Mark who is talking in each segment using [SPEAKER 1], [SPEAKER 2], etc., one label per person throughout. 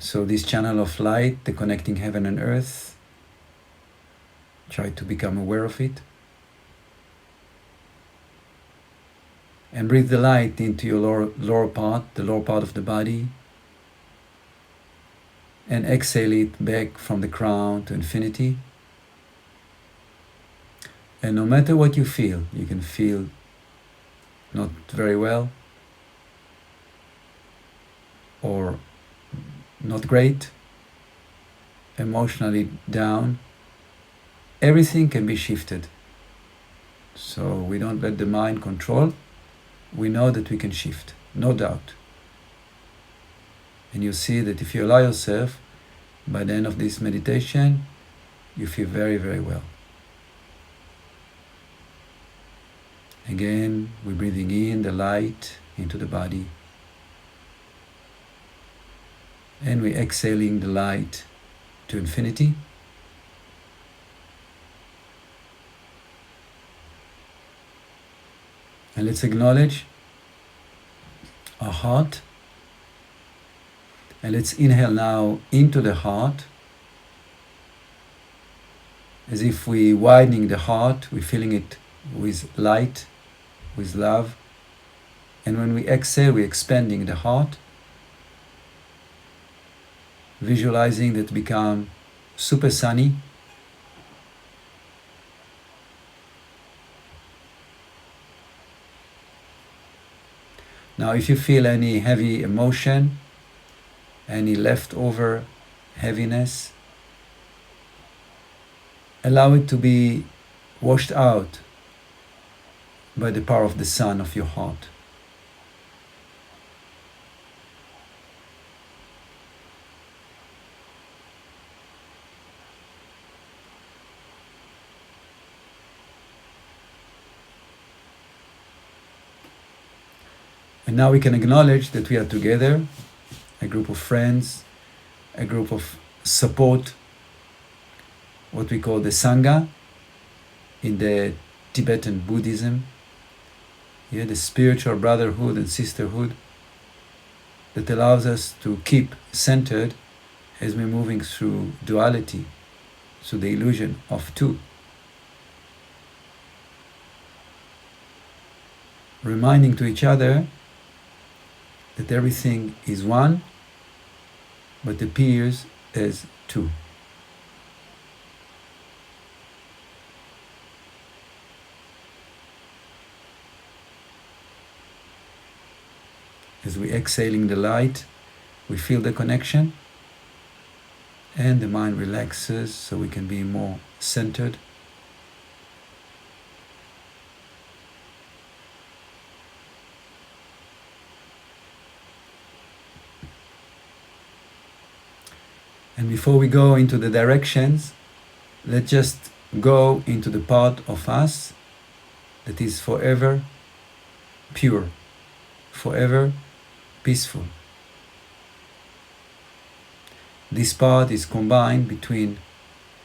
[SPEAKER 1] So this channel of light, the connecting heaven and earth, try to become aware of it. And breathe the light into your lower part, the lower part of the body. And exhale it back from the crown to infinity. And no matter what you feel, you can feel not very well or not great, emotionally down, everything can be shifted. So we don't let the mind control. We know that we can shift, no doubt. And you see that if you allow yourself, by the end of this meditation, you feel very, very well. Again, we're breathing in the light into the body. And we're exhaling the light to infinity. And let's acknowledge our heart. And let's inhale now into the heart. As if we're widening the heart, we're filling it with light, with love. And when we exhale, we're expanding the heart. Visualizing that become super sunny. Now if you feel any heavy emotion, any leftover heaviness, allow it to be washed out by the power of the sun of your heart. And now we can acknowledge that we are together, a group of friends, a group of support, what we call the Sangha in the Tibetan Buddhism. Yeah, the spiritual brotherhood and sisterhood that allows us to keep centered as we're moving through duality, through the illusion of two. Reminding to each other that everything is one, but appears as two. As we're exhaling the light, we feel the connection, and the mind relaxes so we can be more centered. And before we go into the directions, let's just go into the part of us that is forever pure, forever peaceful. This part is combined between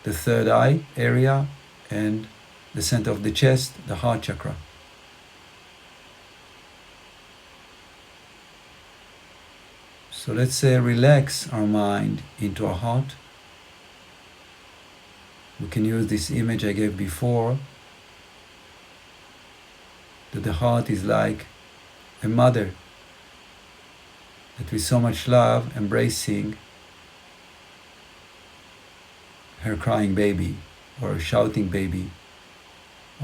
[SPEAKER 1] the third eye area and the center of the chest, the heart chakra. So let's relax our mind into our heart. We can use this image I gave before, that the heart is like a mother that with so much love embracing her crying baby, or a shouting baby,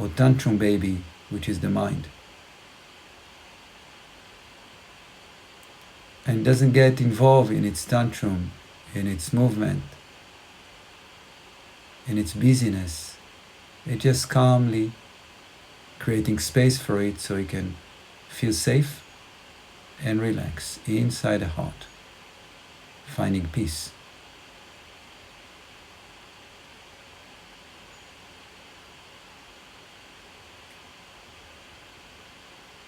[SPEAKER 1] or tantrum baby, which is the mind. And doesn't get involved in its tantrum, in its movement, in its busyness. It just calmly creating space for it so it can feel safe and relax inside the heart, finding peace.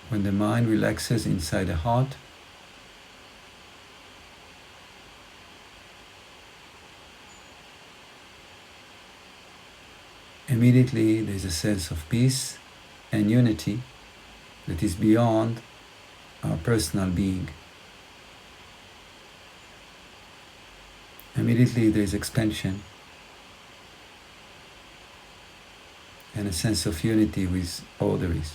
[SPEAKER 1] When the mind relaxes inside the heart, immediately there's a sense of peace and unity that is beyond our personal being. immediately there is expansion and a sense of unity with all there is.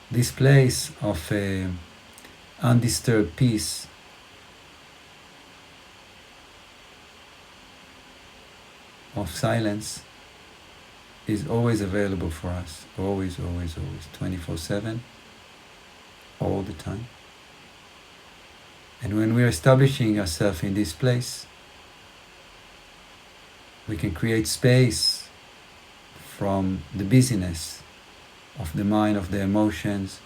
[SPEAKER 1] This place of undisturbed peace of silence is always available for us. Always, always, always. 24/7. All the time. And when we are establishing ourselves in this place, we can create space from the busyness of the mind, of the emotions,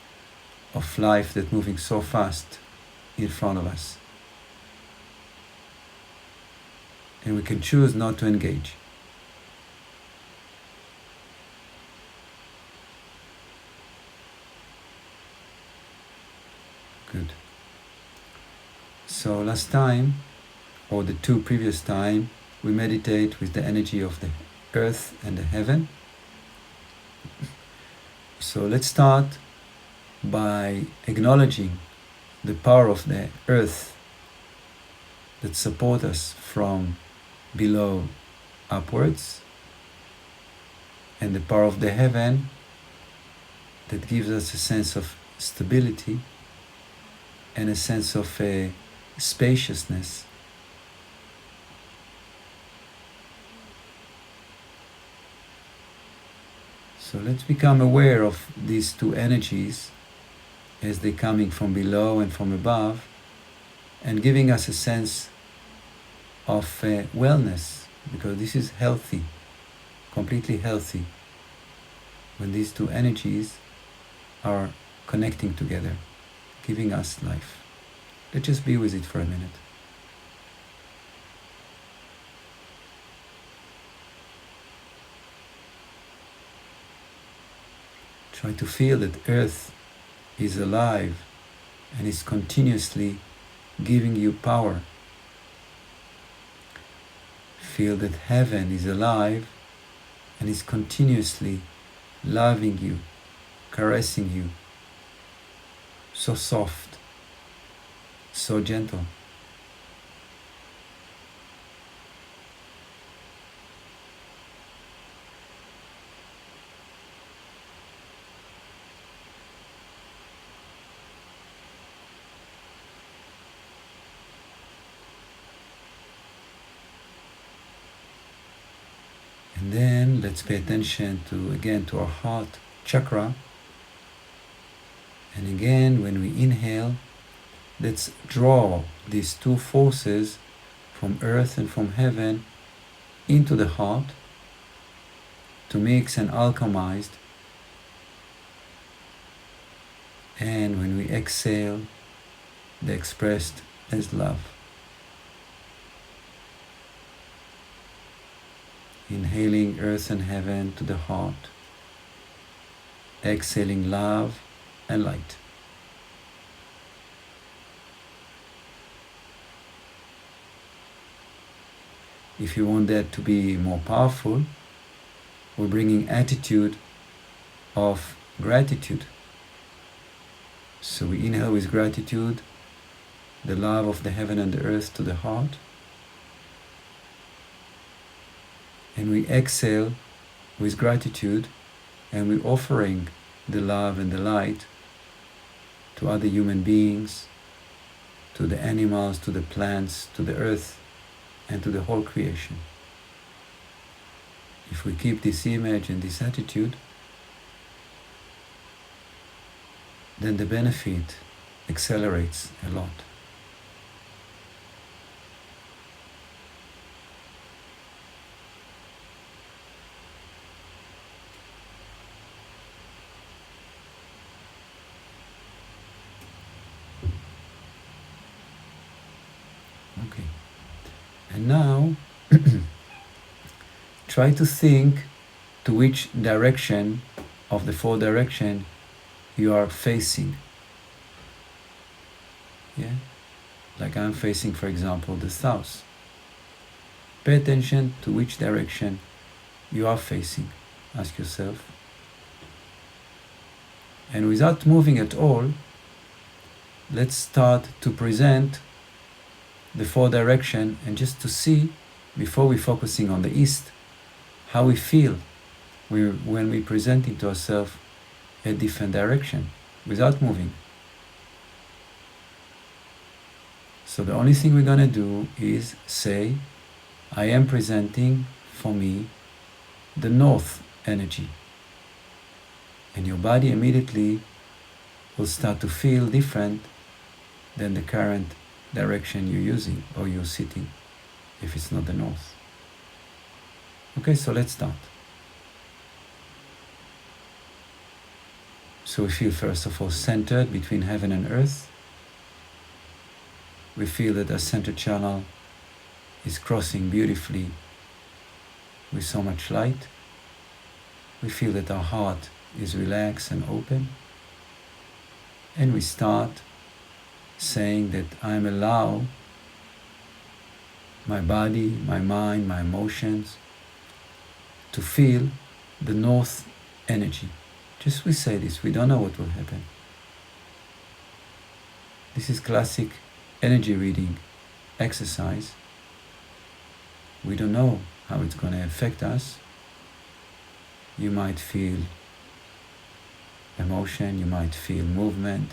[SPEAKER 1] of life that's moving so fast in front of us. And we can choose not to engage. Good. So last time, or the two previous time, we meditate with the energy of the earth and the heaven. So let's start by acknowledging the power of the earth that supports us from below upwards, and the power of the heaven that gives us a sense of stability and a sense of spaciousness. So let's become aware of these two energies as they're coming from below and from above, and giving us a sense of wellness, because this is healthy, completely healthy, when these two energies are connecting together, giving us life. Let's just be with it for a minute. Try to feel that earth is alive and is continuously giving you power. Feel that heaven is alive and is continuously loving you, caressing you. So soft, so gentle. And then let's pay attention to our heart chakra. And again, when we inhale, let's draw these two forces from earth and from heaven into the heart to mix and alchemize. And when we exhale, they're expressed as love. Inhaling earth and heaven to the heart, exhaling love and light. If you want that to be more powerful, we're bringing attitude of gratitude. So we inhale with gratitude, the love of the heaven and the earth to the heart. And we exhale with gratitude, and we're offering the love and the light to other human beings, to the animals, to the plants, to the earth, and to the whole creation. If we keep this image and this attitude, then the benefit accelerates a lot. Okay. And now, try to think to which direction of the four direction you are facing. Yeah? Like I'm facing, for example, the south. Pay attention to which direction you are facing. Ask yourself. And without moving at all, let's start to present the four direction and just to see, before we focusing on the east, how we feel when we presenting to ourselves a different direction without moving. So the only thing we're gonna do is say, I am presenting for me the north energy. And your body immediately will start to feel different than the current direction you're using or you're sitting, if it's not the north. Okay, so let's start. So we feel first of all centered between heaven and earth. We feel that our center channel is crossing beautifully with so much light. We feel that our heart is relaxed and open. And we start saying that I'm allow my body, my mind, my emotions to feel the north energy. Just we say this, we don't know what will happen. This is classic energy reading exercise. We don't know how it's going to affect us. You might feel emotion, you might feel movement,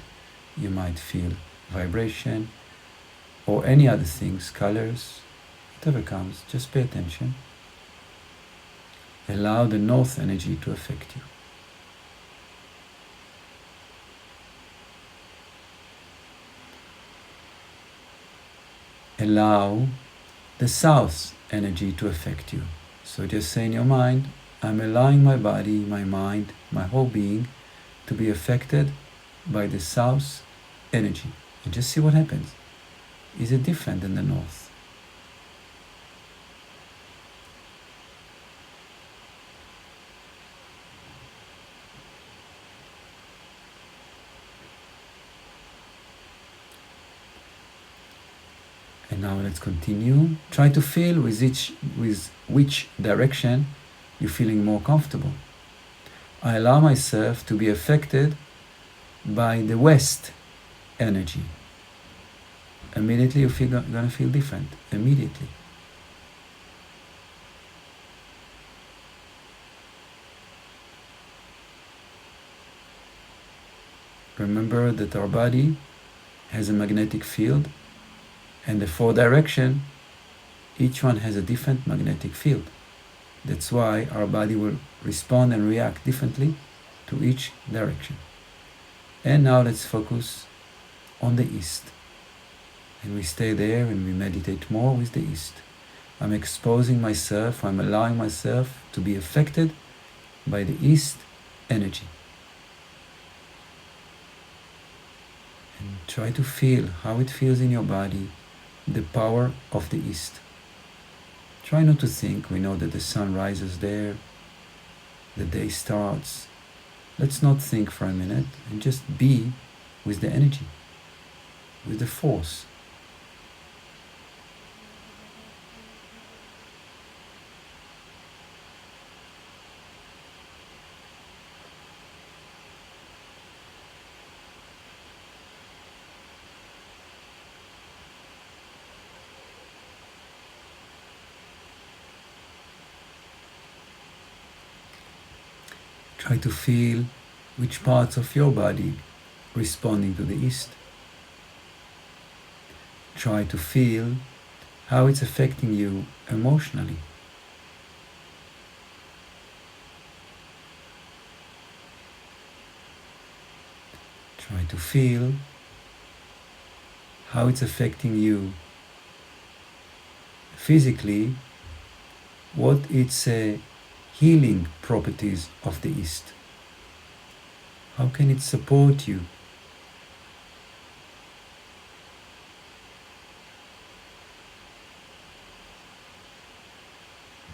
[SPEAKER 1] you might feel vibration, or any other things, colors, whatever comes, just pay attention. Allow the north energy to affect you. Allow the south energy to affect you. So just say in your mind, I'm allowing my body, my mind, my whole being to be affected by the south energy. And just see what happens. Is it different than the north? And now let's continue. Try to feel with which direction you're feeling more comfortable. I allow myself to be affected by the west energy. Immediately you're gonna feel different. Immediately. Remember that our body has a magnetic field, and the four direction, each one has a different magnetic field. That's why our body will respond and react differently to each direction. And now let's focus on the east. And we stay there and we meditate more with the east. I'm exposing myself, I'm allowing myself to be affected by the east energy. And try to feel how it feels in your body, the power of the east. Try not to think, we know that the sun rises there, the day starts. Let's not think for a minute and just be with the energy, with the force. Try to feel which parts of your body responding to the east. Try to feel how it's affecting you emotionally. Try to feel how it's affecting you physically, what its healing properties of the east. How can it support you?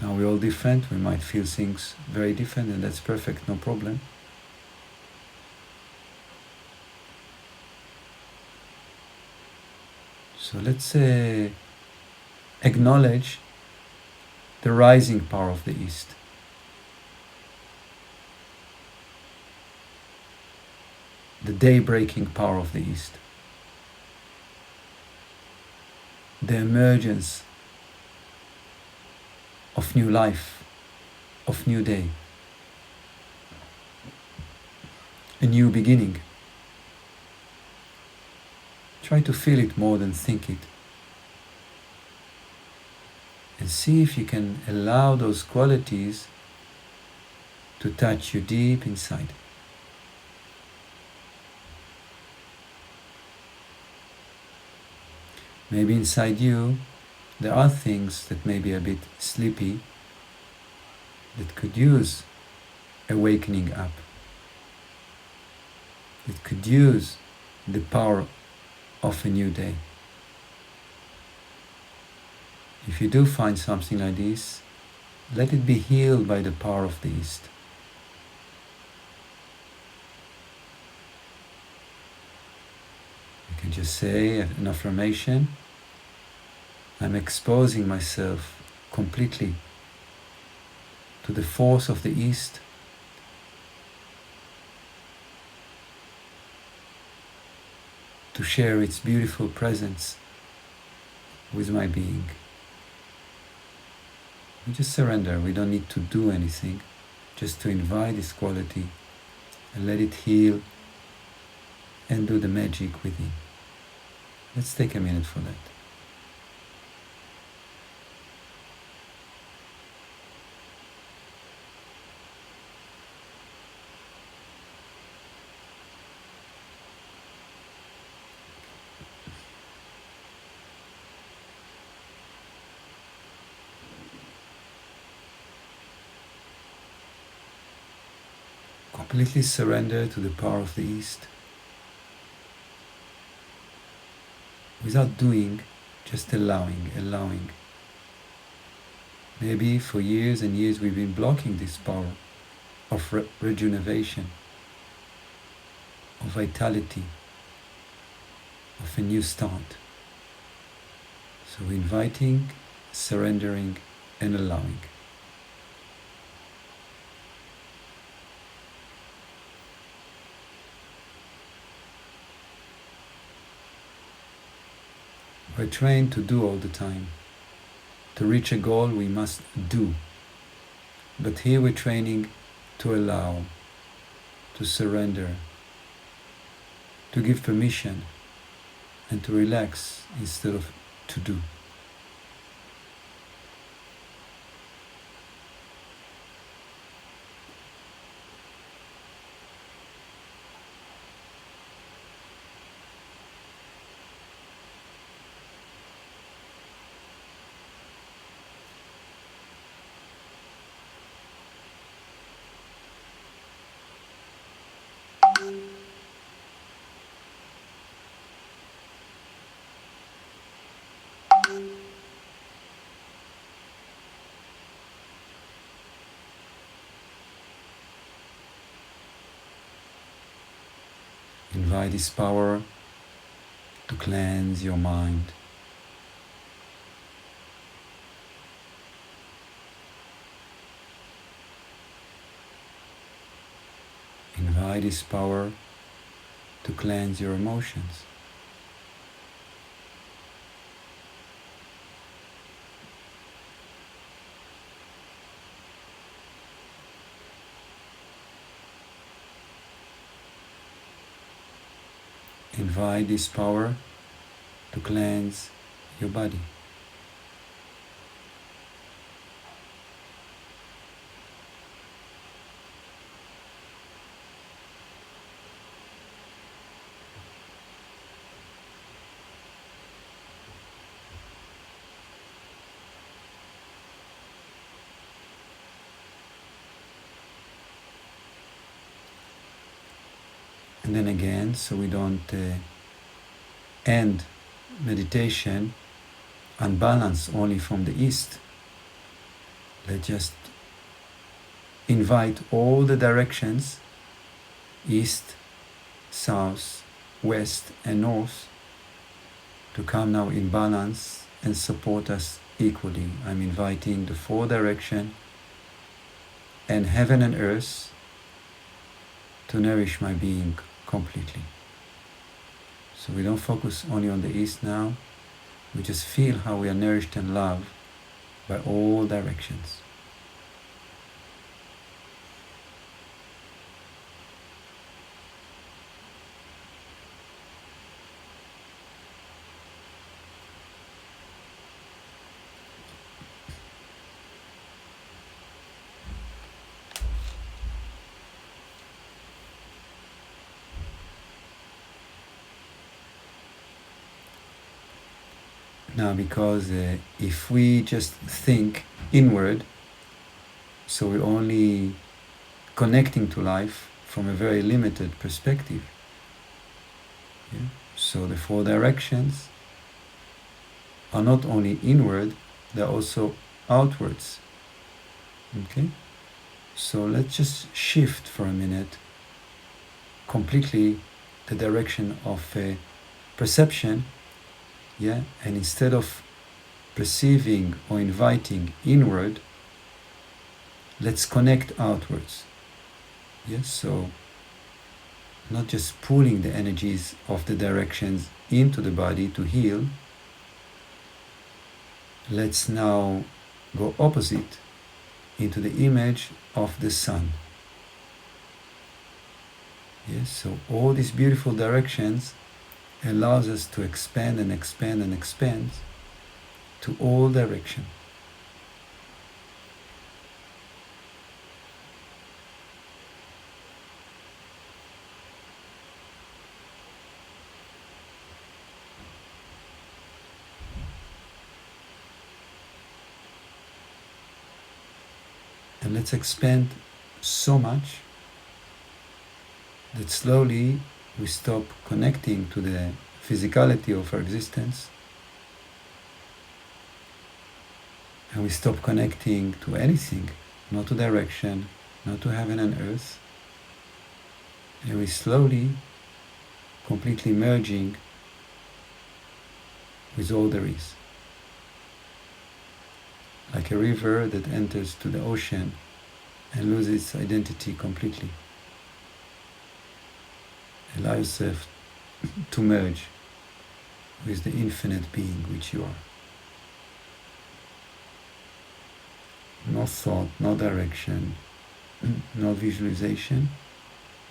[SPEAKER 1] Now we're all different, we might feel things very different, and that's perfect, no problem. So let's acknowledge the rising power of the East. The day-breaking power of the East. The emergence of new life, of new day. A new beginning. Try to feel it more than think it. And see if you can allow those qualities to touch you deep inside. Maybe inside you there are things that may be a bit sleepy that could use awakening up. It could use the power of a new day. If you do find something like this, let it be healed by the power of the East. You can just say an affirmation. I'm exposing myself completely to the force of the East, to share its beautiful presence with my being. We just surrender. We don't need to do anything, just to invite this quality and let it heal and do the magic within. Let's take a minute for that. Completely surrender to the power of the East. Without doing, just allowing. Maybe for years and years we've been blocking this power of rejuvenation, of vitality, of a new start. So inviting, surrendering, and allowing. We're trained to do all the time. To reach a goal, we must do. But here we're training to allow, to surrender, to give permission, and to relax instead of to do. Invite this power to cleanse your mind. Invite this power to cleanse your emotions. Invite this power to cleanse your body. And then again, so we don't end meditation unbalanced only from the East. Let's just invite all the directions, East, South, West, and North, to come now in balance and support us equally. I'm inviting the four direction and heaven and earth to nourish my being completely. So we don't focus only on the east now, we just feel how we are nourished and loved by all directions. Now, because if we just think inward, so we're only connecting to life from a very limited perspective. Yeah? So the four directions are not only inward, they're also outwards. Okay? So let's just shift for a minute completely the direction of perception. Yeah, and instead of perceiving or inviting inward, let's connect outwards. Yes, so not just pulling the energies of the directions into the body to heal. Let's now go opposite into the image of the sun. Yes, so all these beautiful directions allows us to expand and expand and expand to all direction. And let's expand so much that slowly we stop connecting to the physicality of our existence, and we stop connecting to anything, not to direction, not to heaven and earth, and we slowly, completely merging with all there is. Like a river that enters to the ocean and loses its identity completely. Allow yourself to merge with the infinite being which you are. No thought, no direction, no visualization.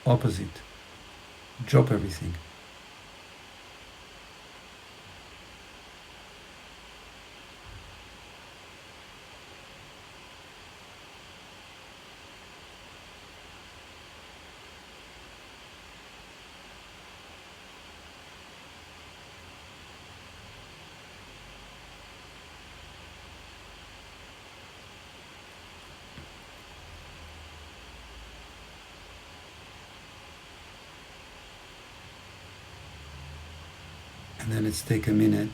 [SPEAKER 1] Opposite. Drop everything. And then let's take a minute,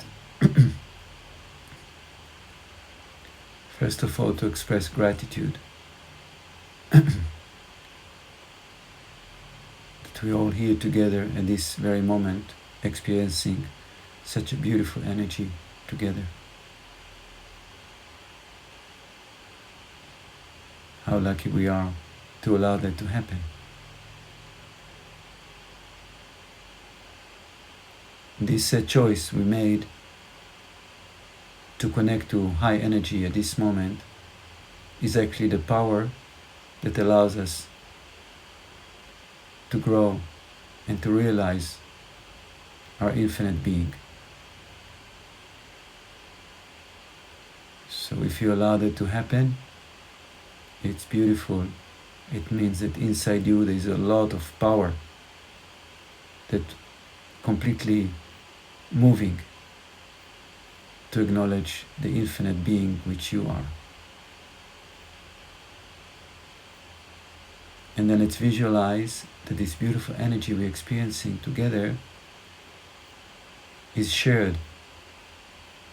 [SPEAKER 1] first of all, to express gratitude that we're all here together at this very moment, experiencing such a beautiful energy together. How lucky we are to allow that to happen. This choice we made to connect to high energy at this moment is actually the power that allows us to grow and to realize our infinite being. So if you allow that to happen, it's beautiful. It means that inside you there is a lot of power that completely moving to acknowledge the infinite being which you are. And then let's visualize that this beautiful energy we're experiencing together is shared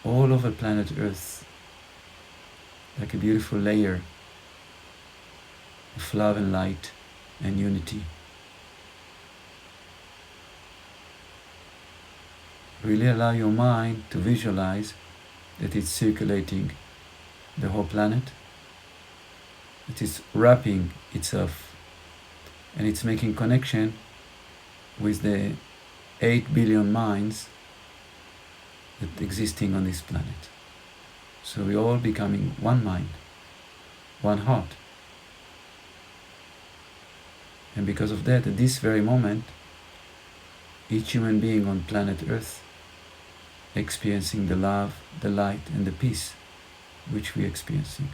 [SPEAKER 1] all over planet Earth, like a beautiful layer of love and light and unity. really allow your mind to visualize that it's circulating the whole planet. It is wrapping itself and it's making connection with the 8 billion minds that existing on this planet. So we're all becoming one mind, one heart. And because of that, at this very moment, each human being on planet Earth experiencing the love, the light, and the peace which we're experiencing.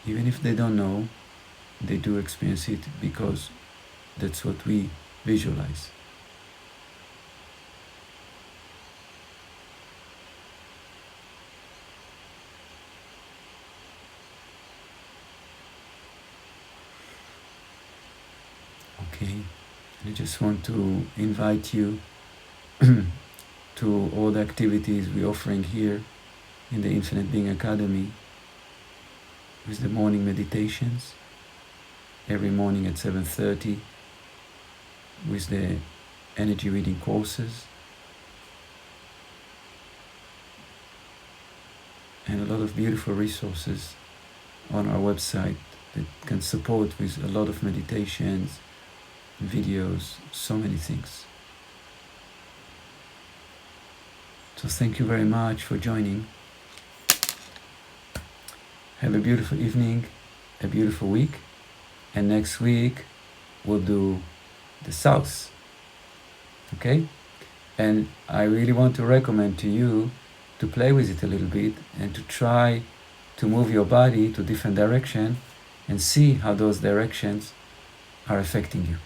[SPEAKER 1] Even if they don't know, they do experience it because that's what we visualize. Okay, I just want to invite you to all the activities we're offering here in the Infinite Being Academy, with the morning meditations every morning at 7:30, with the energy reading courses, and a lot of beautiful resources on our website that can support with a lot of meditations, videos, so many things. So thank you very much for joining. Have a beautiful evening, a beautiful week, and next week we'll do the South. Okay? And I really want to recommend to you to play with it a little bit and to try to move your body to different direction and see how those directions are affecting you.